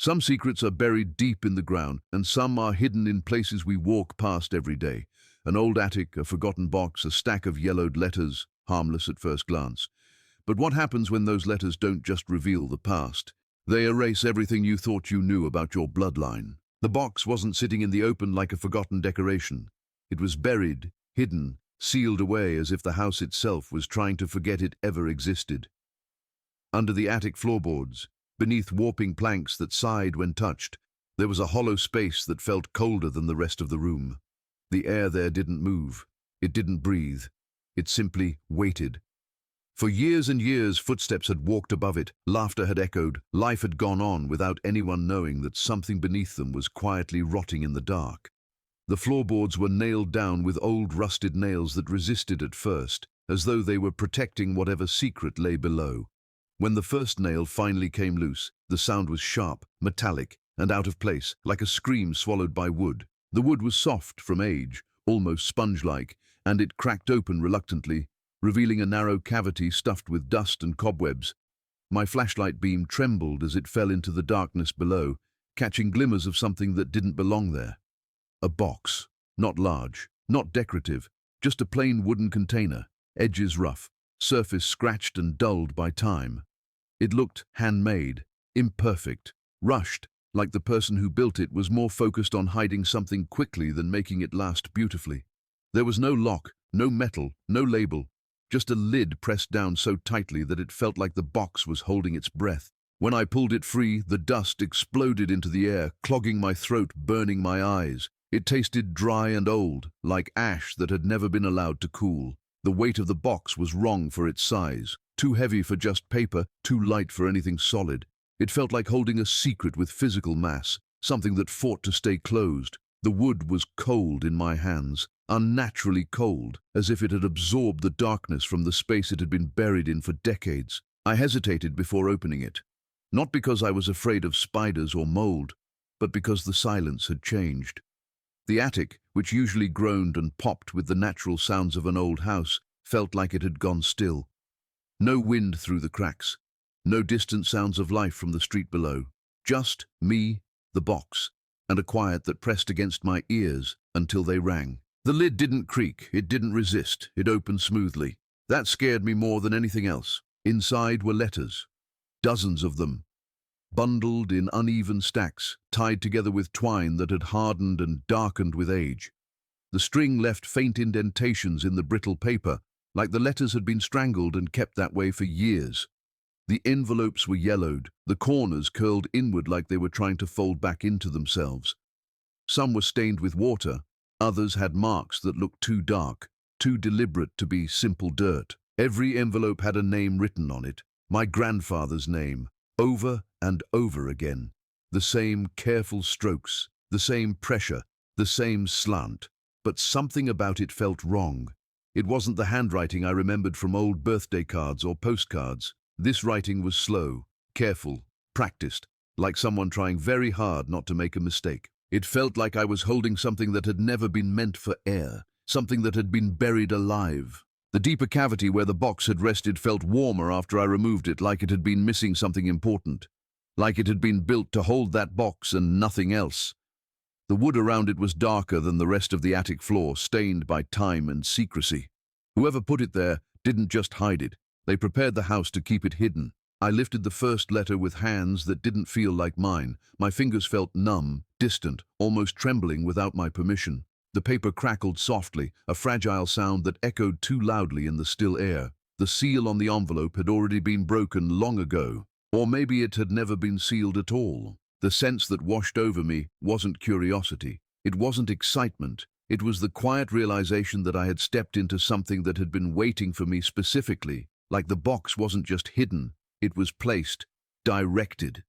Some secrets are buried deep in the ground, and some are hidden in places we walk past every day. An old attic, a forgotten box, a stack of yellowed letters, harmless at first glance. But what happens when those letters don't just reveal the past? They erase everything you thought you knew about your bloodline. The box wasn't sitting in the open like a forgotten decoration. It was buried, hidden, sealed away as if the house itself was trying to forget it ever existed. Under the attic floorboards, beneath warping planks that sighed when touched, there was a hollow space that felt colder than the rest of the room. The air there didn't move. It didn't breathe. It simply waited. For years and years, footsteps had walked above it, laughter had echoed, life had gone on without anyone knowing that something beneath them was quietly rotting in the dark. The floorboards were nailed down with old rusted nails that resisted at first, as though they were protecting whatever secret lay below. When the first nail finally came loose, the sound was sharp, metallic, and out of place, like a scream swallowed by wood. The wood was soft from age, almost sponge-like, and it cracked open reluctantly, revealing a narrow cavity stuffed with dust and cobwebs. My flashlight beam trembled as it fell into the darkness below, catching glimmers of something that didn't belong there. A box, not large, not decorative, just a plain wooden container, edges rough, surface scratched and dulled by time. It looked handmade, imperfect, rushed, like the person who built it was more focused on hiding something quickly than making it last beautifully. There was no lock, no metal, no label, just a lid pressed down so tightly that it felt like the box was holding its breath. When I pulled it free, the dust exploded into the air, clogging my throat, burning my eyes. It tasted dry and old, like ash that had never been allowed to cool. The weight of the box was wrong for its size, too heavy for just paper, too light for anything solid. It felt like holding a secret with physical mass, something that fought to stay closed. The wood was cold in my hands, unnaturally cold, as if it had absorbed the darkness from the space it had been buried in for decades. I hesitated before opening it, not because I was afraid of spiders or mold, but because the silence had changed. The attic, which usually groaned and popped with the natural sounds of an old house, felt like it had gone still. No wind through the cracks, no distant sounds of life from the street below. Just me, the box, and a quiet that pressed against my ears until they rang. The lid didn't creak, it didn't resist, it opened smoothly. That scared me more than anything else. Inside were letters, dozens of them, bundled in uneven stacks, tied together with twine that had hardened and darkened with age. The string left faint indentations in the brittle paper, like the letters had been strangled and kept that way for years. The envelopes were yellowed, the corners curled inward like they were trying to fold back into themselves. Some were stained with water, others had marks that looked too dark, too deliberate to be simple dirt. Every envelope had a name written on it, my grandfather's name, over and over again. The same careful strokes, the same pressure, the same slant. But something about it felt wrong. It wasn't the handwriting I remembered from old birthday cards or postcards. This writing was slow, careful, practiced, like someone trying very hard not to make a mistake. It felt like I was holding something that had never been meant for air, something that had been buried alive. The deeper cavity where the box had rested felt warmer after I removed it, like it had been missing something important, like it had been built to hold that box and nothing else. The wood around it was darker than the rest of the attic floor, stained by time and secrecy. Whoever put it there didn't just hide it. They prepared the house to keep it hidden. I lifted the first letter with hands that didn't feel like mine. My fingers felt numb, distant, almost trembling without my permission. The paper crackled softly, a fragile sound that echoed too loudly in the still air. The seal on the envelope had already been broken long ago, or maybe it had never been sealed at all. The sense that washed over me wasn't curiosity. It wasn't excitement. It was the quiet realization that I had stepped into something that had been waiting for me specifically. Like the box wasn't just hidden, it was placed, directed,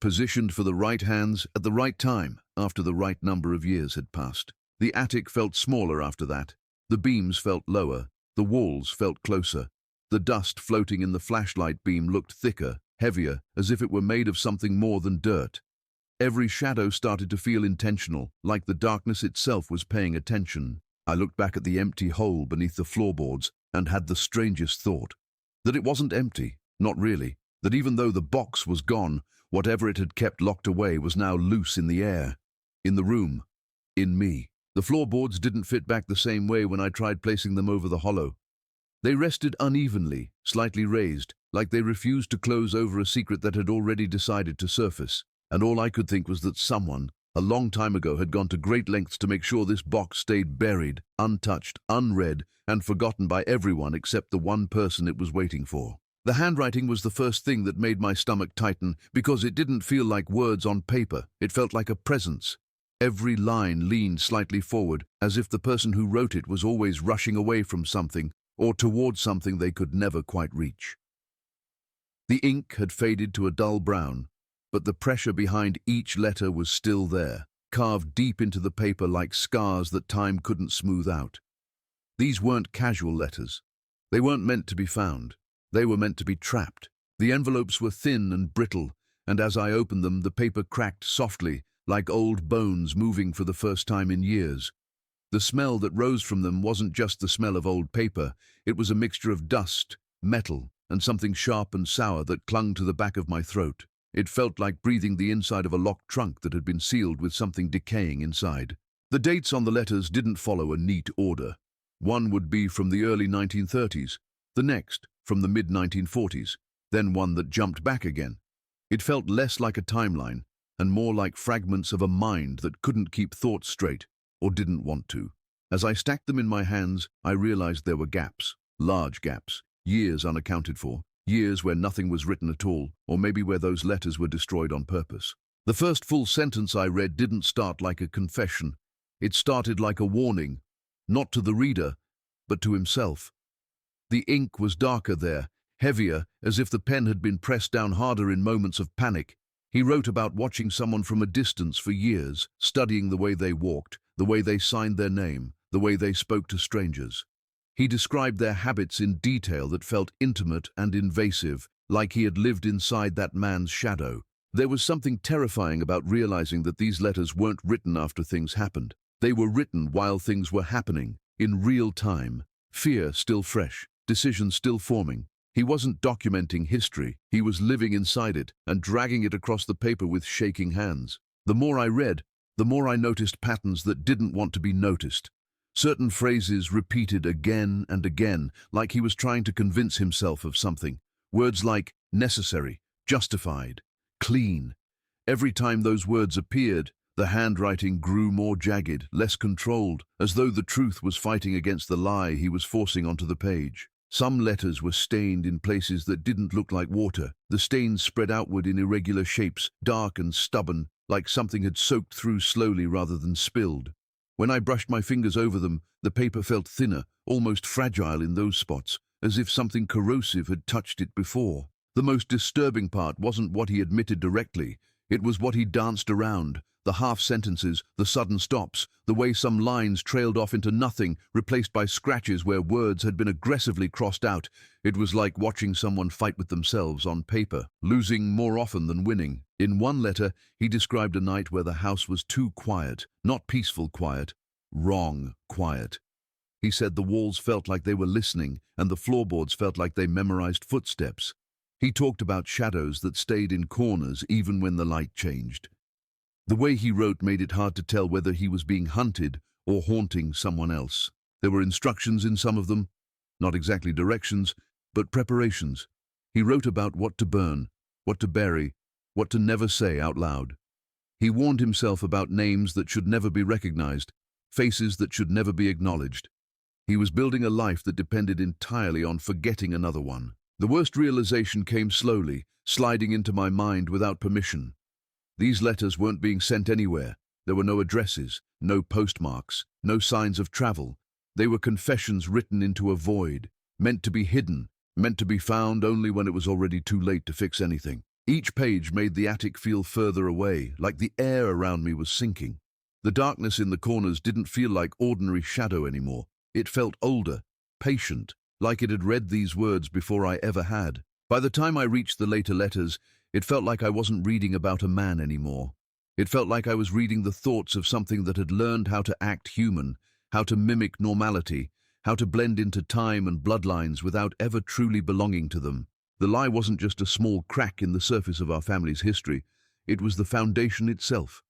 positioned for the right hands at the right time after the right number of years had passed. The attic felt smaller after that. The beams felt lower, the walls felt closer. The dust floating in the flashlight beam looked thicker, heavier, as if it were made of something more than dirt. Every shadow started to feel intentional, like the darkness itself was paying attention. I looked back at the empty hole beneath the floorboards and had the strangest thought. That it wasn't empty, not really. That even though the box was gone, Whatever it had kept locked away was now loose in the air, in the room, in me. The floorboards didn't fit back the same way when I tried placing them over the hollow. They rested unevenly, slightly raised, like they refused to close over a secret that had already decided to surface. And all I could think was that someone, a long time ago, had gone to great lengths to make sure this box stayed buried, untouched, unread, and forgotten by everyone except the one person it was waiting for. The handwriting was the first thing that made my stomach tighten, because it didn't feel like words on paper. It felt like a presence. Every line leaned slightly forward, as if the person who wrote it was always rushing away from something, or towards something they could never quite reach. The ink had faded to a dull brown, but the pressure behind each letter was still there, carved deep into the paper like scars that time couldn't smooth out. These weren't casual letters. They weren't meant to be found. They were meant to be trapped. The envelopes were thin and brittle, and as I opened them, the paper cracked softly, like old bones moving for the first time in years. The smell that rose from them wasn't just the smell of old paper. It was a mixture of dust, metal, and something sharp and sour that clung to the back of my throat. It felt like breathing the inside of a locked trunk that had been sealed with something decaying inside. The dates on the letters didn't follow a neat order. One would be from the early 1930s, the next from the mid-1940s, then one that jumped back again. It felt less like a timeline and more like fragments of a mind that couldn't keep thoughts straight, or didn't want to. As I stacked them in my hands, I realized there were gaps, large gaps, years unaccounted for, years where nothing was written at all, or maybe where those letters were destroyed on purpose. The first full sentence I read didn't start like a confession. It started like a warning, not to the reader, but to himself. The ink was darker there, heavier, as if the pen had been pressed down harder in moments of panic. He wrote about watching someone from a distance for years, studying the way they walked, the way they signed their name, the way they spoke to strangers. He described their habits in detail that felt intimate and invasive, like he had lived inside that man's shadow. There was something terrifying about realizing that these letters weren't written after things happened. They were written while things were happening, in real time. Fear still fresh, decisions still forming. He wasn't documenting history, he was living inside it and dragging it across the paper with shaking hands. The more I read, the more I noticed patterns that didn't want to be noticed. Certain phrases repeated again and again, like he was trying to convince himself of something. Words like necessary, justified, clean. Every time those words appeared, the handwriting grew more jagged, less controlled, as though the truth was fighting against the lie he was forcing onto the page. Some letters were stained in places that didn't look like water. The stains spread outward in irregular shapes, dark and stubborn, like something had soaked through slowly rather than spilled. When I brushed my fingers over them, the paper felt thinner, almost fragile in those spots, as if something corrosive had touched it before. The most disturbing part wasn't what he admitted directly. It was what he danced around, the half-sentences, the sudden stops, the way some lines trailed off into nothing, replaced by scratches where words had been aggressively crossed out. It was like watching someone fight with themselves on paper, losing more often than winning. In one letter, he described a night where the house was too quiet, not peaceful quiet, wrong quiet. He said the walls felt like they were listening, and the floorboards felt like they memorized footsteps. He talked about shadows that stayed in corners even when the light changed. The way he wrote made it hard to tell whether he was being hunted or haunting someone else. There were instructions in some of them, not exactly directions, but preparations. He wrote about what to burn, what to bury, what to never say out loud. He warned himself about names that should never be recognized, faces that should never be acknowledged. He was building a life that depended entirely on forgetting another one. The worst realization came slowly, sliding into my mind without permission. These letters weren't being sent anywhere. There were no addresses, no postmarks, no signs of travel. They were confessions written into a void, meant to be hidden, meant to be found only when it was already too late to fix anything. Each page made the attic feel further away, like the air around me was sinking. The darkness in the corners didn't feel like ordinary shadow anymore. It felt older, patient, like it had read these words before I ever had. By the time I reached the later letters, it felt like I wasn't reading about a man anymore. It felt like I was reading the thoughts of something that had learned how to act human, how to mimic normality, how to blend into time and bloodlines without ever truly belonging to them. The lie wasn't just a small crack in the surface of our family's history, it was the foundation itself.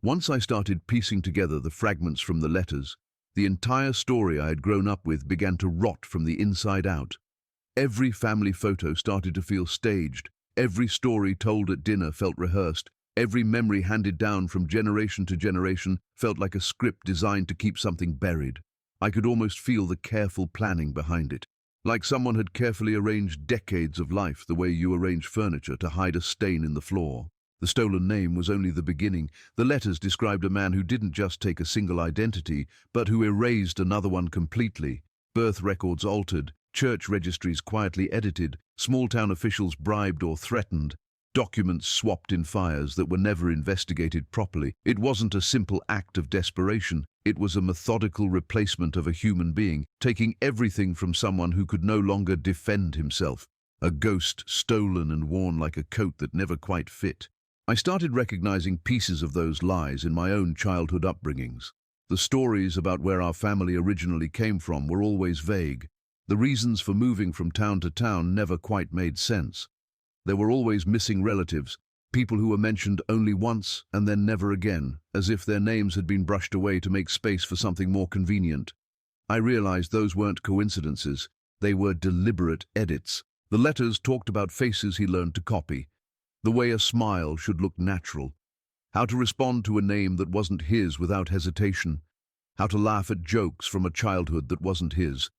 Once I started piecing together the fragments from the letters, the entire story I had grown up with began to rot from the inside out. Every family photo started to feel staged, every story told at dinner felt rehearsed, every memory handed down from generation to generation felt like a script designed to keep something buried. I could almost feel the careful planning behind it, like someone had carefully arranged decades of life the way you arrange furniture to hide a stain in the floor. The stolen name was only the beginning. The letters described a man who didn't just take a single identity, but who erased another one completely. Birth records altered, church registries quietly edited, small-town officials bribed or threatened, documents swapped in fires that were never investigated properly. It wasn't a simple act of desperation. It was a methodical replacement of a human being, taking everything from someone who could no longer defend himself. A ghost stolen and worn like a coat that never quite fit. I started recognizing pieces of those lies in my own childhood upbringings. The stories about where our family originally came from were always vague. The reasons for moving from town to town never quite made sense. There were always missing relatives, people who were mentioned only once and then never again, as if their names had been brushed away to make space for something more convenient. I realized those weren't coincidences. They were deliberate edits. The letters talked about faces he learned to copy, the way a smile should look natural, how to respond to a name that wasn't his without hesitation, how to laugh at jokes from a childhood that wasn't his.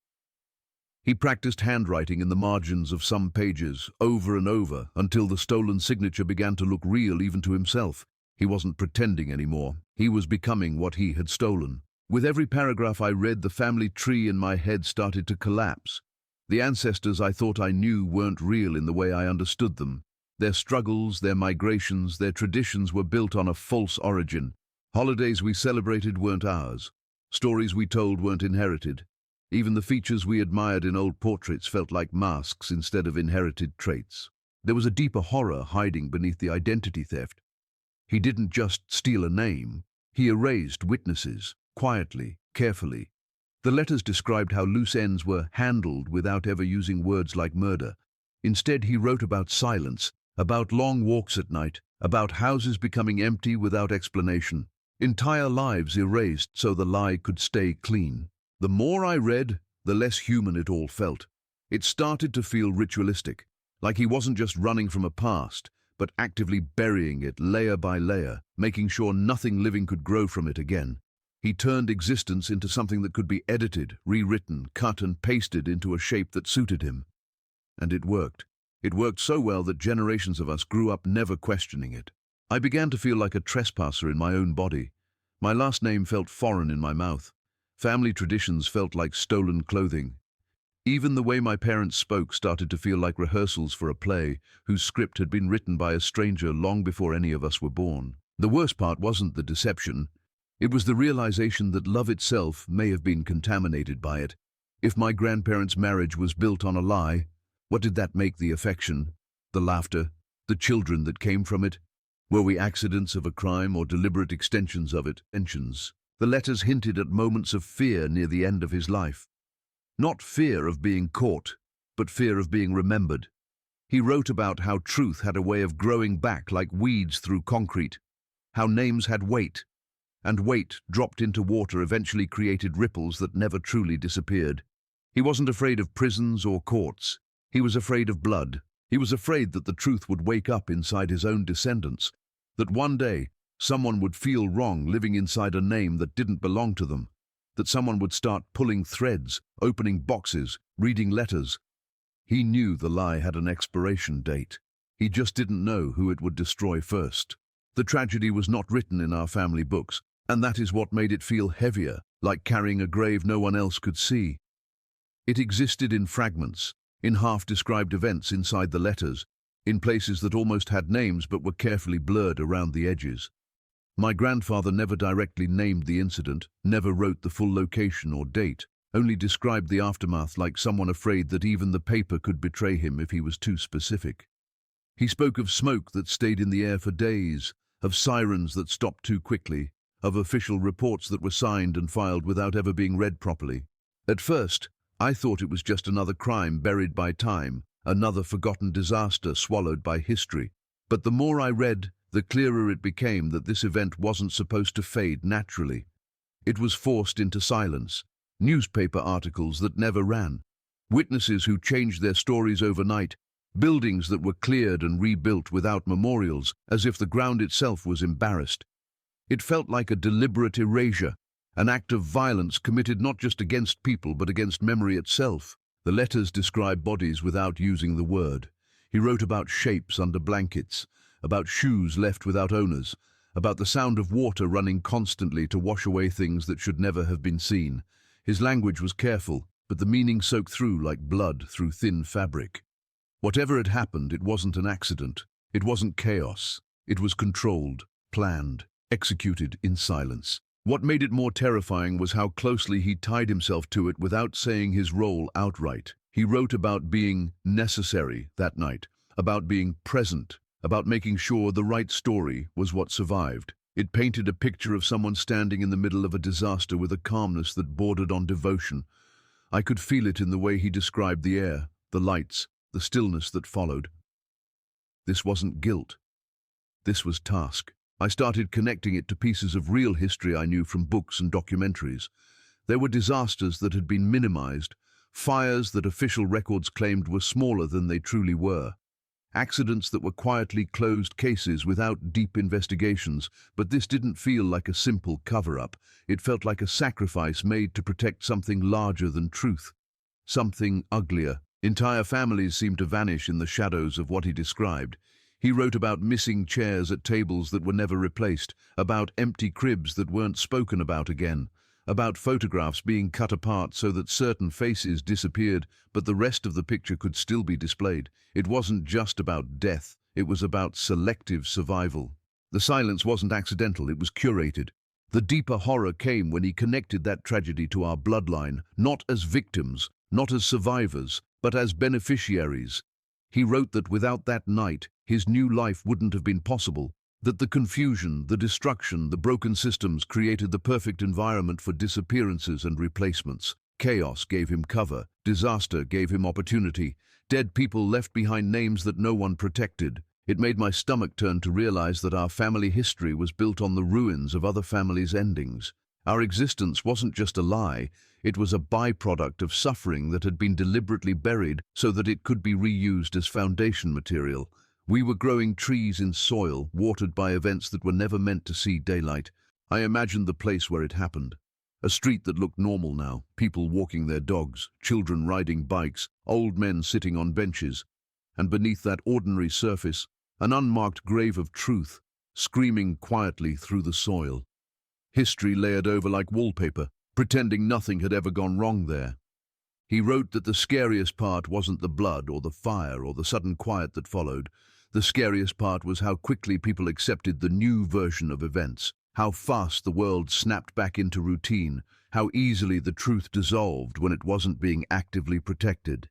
He practiced handwriting in the margins of some pages over and over until the stolen signature began to look real even to himself. He wasn't pretending anymore. He was becoming what he had stolen. With every paragraph I read, the family tree in my head started to collapse. The ancestors I thought I knew weren't real in the way I understood them. Their struggles, their migrations, their traditions were built on a false origin. Holidays we celebrated weren't ours. Stories we told weren't inherited. Even the features we admired in old portraits felt like masks instead of inherited traits. There was a deeper horror hiding beneath the identity theft. He didn't just steal a name. He erased witnesses, quietly, carefully. The letters described how loose ends were handled without ever using words like murder. Instead, he wrote about silence, about long walks at night, about houses becoming empty without explanation. Entire lives erased so the lie could stay clean. The more I read, the less human it all felt. It started to feel ritualistic, like he wasn't just running from a past, but actively burying it layer by layer, making sure nothing living could grow from it again. He turned existence into something that could be edited, rewritten, cut and pasted into a shape that suited him. And it worked. It worked so well that generations of us grew up never questioning it. I began to feel like a trespasser in my own body. My last name felt foreign in my mouth. Family traditions felt like stolen clothing. Even the way my parents spoke started to feel like rehearsals for a play whose script had been written by a stranger long before any of us were born. The worst part wasn't the deception. It was the realization that love itself may have been contaminated by it. If my grandparents' marriage was built on a lie, what did that make the affection, the laughter, the children that came from it? Were we accidents of a crime or deliberate extensions of it? The letters hinted at moments of fear near the end of his life. Not fear of being caught, but fear of being remembered. He wrote about how truth had a way of growing back like weeds through concrete, how names had weight, and weight dropped into water eventually created ripples that never truly disappeared. He wasn't afraid of prisons or courts. He was afraid of blood. He was afraid that the truth would wake up inside his own descendants, that one day someone would feel wrong living inside a name that didn't belong to them, that someone would start pulling threads, opening boxes, reading letters. He knew the lie had an expiration date. He just didn't know who it would destroy first. The tragedy was not written in our family books, and that is what made it feel heavier, like carrying a grave no one else could see. It existed in fragments, in half-described events inside the letters, in places that almost had names but were carefully blurred around the edges. My grandfather never directly named the incident, never wrote the full location or date, only described the aftermath like someone afraid that even the paper could betray him if he was too specific. He spoke of smoke that stayed in the air for days, of sirens that stopped too quickly, of official reports that were signed and filed without ever being read properly. At first, I thought it was just another crime buried by time, another forgotten disaster swallowed by history. But the more I read, the clearer it became that this event wasn't supposed to fade naturally. It was forced into silence, newspaper articles that never ran, witnesses who changed their stories overnight, buildings that were cleared and rebuilt without memorials, as if the ground itself was embarrassed. It felt like a deliberate erasure, an act of violence committed not just against people but against memory itself. The letters describe bodies without using the word. He wrote about shapes under blankets, about shoes left without owners, about the sound of water running constantly to wash away things that should never have been seen. His language was careful, but the meaning soaked through like blood through thin fabric. Whatever had happened, it wasn't an accident. It wasn't chaos. It was controlled, planned, executed in silence. What made it more terrifying was how closely he tied himself to it without saying his role outright. He wrote about being necessary that night, about being present, about making sure the right story was what survived. It painted a picture of someone standing in the middle of a disaster with a calmness that bordered on devotion. I could feel it in the way he described the air, the lights, the stillness that followed. This wasn't guilt. This was task. I started connecting it to pieces of real history I knew from books and documentaries. There were disasters that had been minimized, fires that official records claimed were smaller than they truly were, accidents that were quietly closed cases without deep investigations. But this didn't feel like a simple cover-up. It felt like a sacrifice made to protect something larger than truth, something uglier. Entire families seemed to vanish in the shadows of what he described. He wrote about missing chairs at tables that were never replaced, about empty cribs that weren't spoken about again, about photographs being cut apart so that certain faces disappeared, but the rest of the picture could still be displayed. It wasn't just about death, it was about selective survival. The silence wasn't accidental, it was curated. The deeper horror came when he connected that tragedy to our bloodline, not as victims, not as survivors, but as beneficiaries. He wrote that without that night, his new life wouldn't have been possible, that the confusion, the destruction, the broken systems created the perfect environment for disappearances and replacements. Chaos gave him cover, disaster gave him opportunity, dead people left behind names that no one protected. It made my stomach turn to realize that our family history was built on the ruins of other families' endings. Our existence wasn't just a lie, it was a byproduct of suffering that had been deliberately buried so that it could be reused as foundation material. We were growing trees in soil, watered by events that were never meant to see daylight. I imagined the place where it happened. A street that looked normal now, people walking their dogs, children riding bikes, old men sitting on benches. And beneath that ordinary surface, an unmarked grave of truth, screaming quietly through the soil. History layered over like wallpaper, pretending nothing had ever gone wrong there. He wrote that the scariest part wasn't the blood or the fire or the sudden quiet that followed. The scariest part was how quickly people accepted the new version of events, how fast the world snapped back into routine, how easily the truth dissolved when it wasn't being actively protected.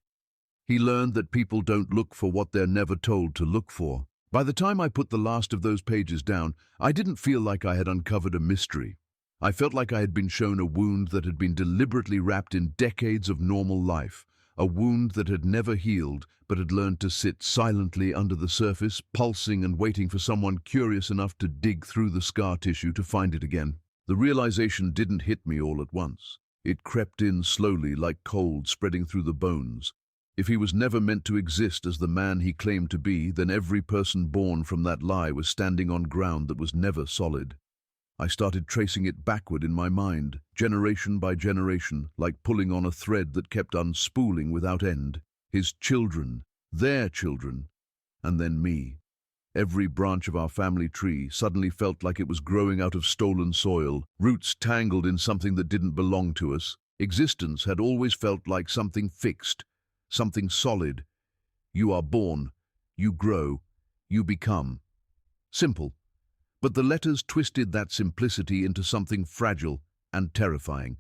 He learned that people don't look for what they're never told to look for. By the time I put the last of those pages down, I didn't feel like I had uncovered a mystery. I felt like I had been shown a wound that had been deliberately wrapped in decades of normal life, a wound that had never healed but had learned to sit silently under the surface, pulsing and waiting for someone curious enough to dig through the scar tissue to find it again. The realization didn't hit me all at once. It crept in slowly like cold spreading through the bones. If he was never meant to exist as the man he claimed to be, then every person born from that lie was standing on ground that was never solid. I started tracing it backward in my mind, generation by generation, like pulling on a thread that kept unspooling without end. His children, their children, and then me. Every branch of our family tree suddenly felt like it was growing out of stolen soil, roots tangled in something that didn't belong to us. Existence had always felt like something fixed, something solid. You are born, you grow, you become. Simple. But the letters twisted that simplicity into something fragile and terrifying.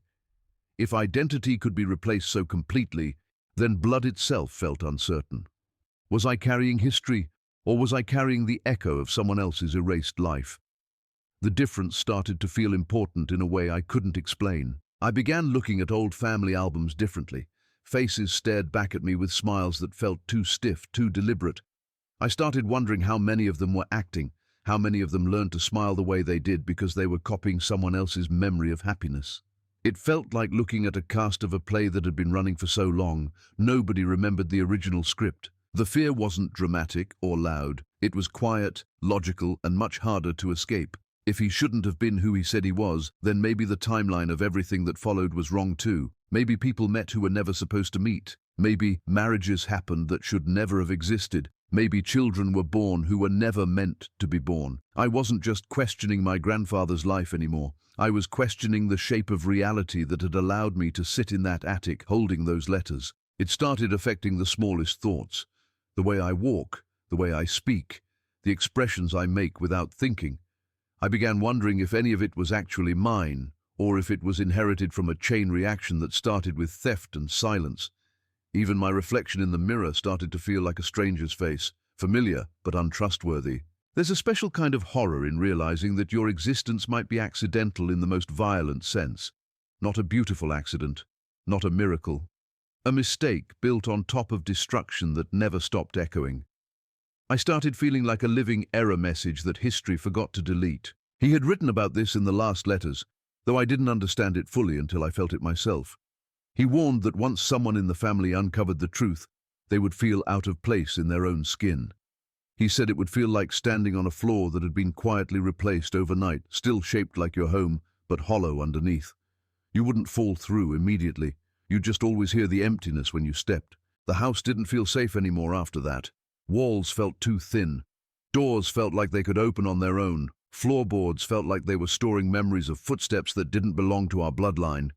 If identity could be replaced so completely, then blood itself felt uncertain. Was I carrying history, or was I carrying the echo of someone else's erased life? The difference started to feel important in a way I couldn't explain. I began looking at old family albums differently. Faces stared back at me with smiles that felt too stiff, too deliberate. I started wondering how many of them were acting, how many of them learned to smile the way they did because they were copying someone else's memory of happiness. It felt like looking at a cast of a play that had been running for so long, nobody remembered the original script. The fear wasn't dramatic or loud. It was quiet, logical, and much harder to escape. If he shouldn't have been who he said he was, then maybe the timeline of everything that followed was wrong too. Maybe people met who were never supposed to meet. Maybe marriages happened that should never have existed. Maybe children were born who were never meant to be born. I wasn't just questioning my grandfather's life anymore. I was questioning the shape of reality that had allowed me to sit in that attic holding those letters. It started affecting the smallest thoughts. The way I walk, the way I speak, the expressions I make without thinking. I began wondering if any of it was actually mine, or if it was inherited from a chain reaction that started with theft and silence. Even my reflection in the mirror started to feel like a stranger's face, familiar but untrustworthy. There's a special kind of horror in realizing that your existence might be accidental in the most violent sense. Not a beautiful accident, not a miracle. A mistake built on top of destruction that never stopped echoing. I started feeling like a living error message that history forgot to delete. He had written about this in the last letters, though I didn't understand it fully until I felt it myself. He warned that once someone in the family uncovered the truth, they would feel out of place in their own skin. He said it would feel like standing on a floor that had been quietly replaced overnight, still shaped like your home, but hollow underneath. You wouldn't fall through immediately. You'd just always hear the emptiness when you stepped. The house didn't feel safe anymore after that. Walls felt too thin. Doors felt like they could open on their own. Floorboards felt like they were storing memories of footsteps that didn't belong to our bloodline.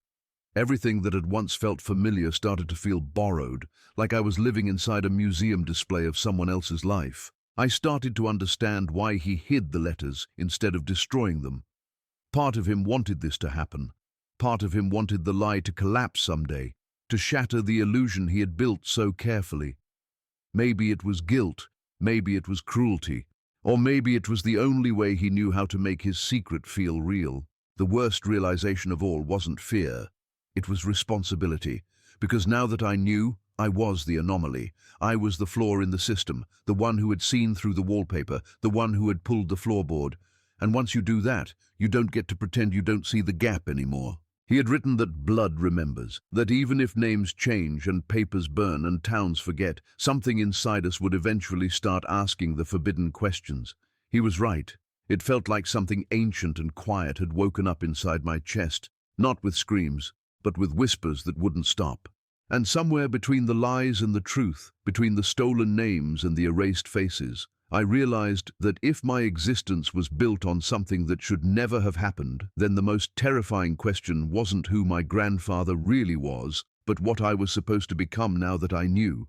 Everything that had once felt familiar started to feel borrowed, like I was living inside a museum display of someone else's life. I started to understand why he hid the letters instead of destroying them. Part of him wanted this to happen. Part of him wanted the lie to collapse someday, to shatter the illusion he had built so carefully. Maybe it was guilt, maybe it was cruelty, or maybe it was the only way he knew how to make his secret feel real. The worst realization of all wasn't fear. It was responsibility, because now that I knew, I was the anomaly. I was the flaw in the system, the one who had seen through the wallpaper, the one who had pulled the floorboard. And once you do that, you don't get to pretend you don't see the gap anymore. He had written that blood remembers, that even if names change and papers burn and towns forget, something inside us would eventually start asking the forbidden questions. He was right. It felt like something ancient and quiet had woken up inside my chest, not with screams, but with whispers that wouldn't stop. And somewhere between the lies and the truth, between the stolen names and the erased faces, I realized that if my existence was built on something that should never have happened, then the most terrifying question wasn't who my grandfather really was, but what I was supposed to become now that I knew.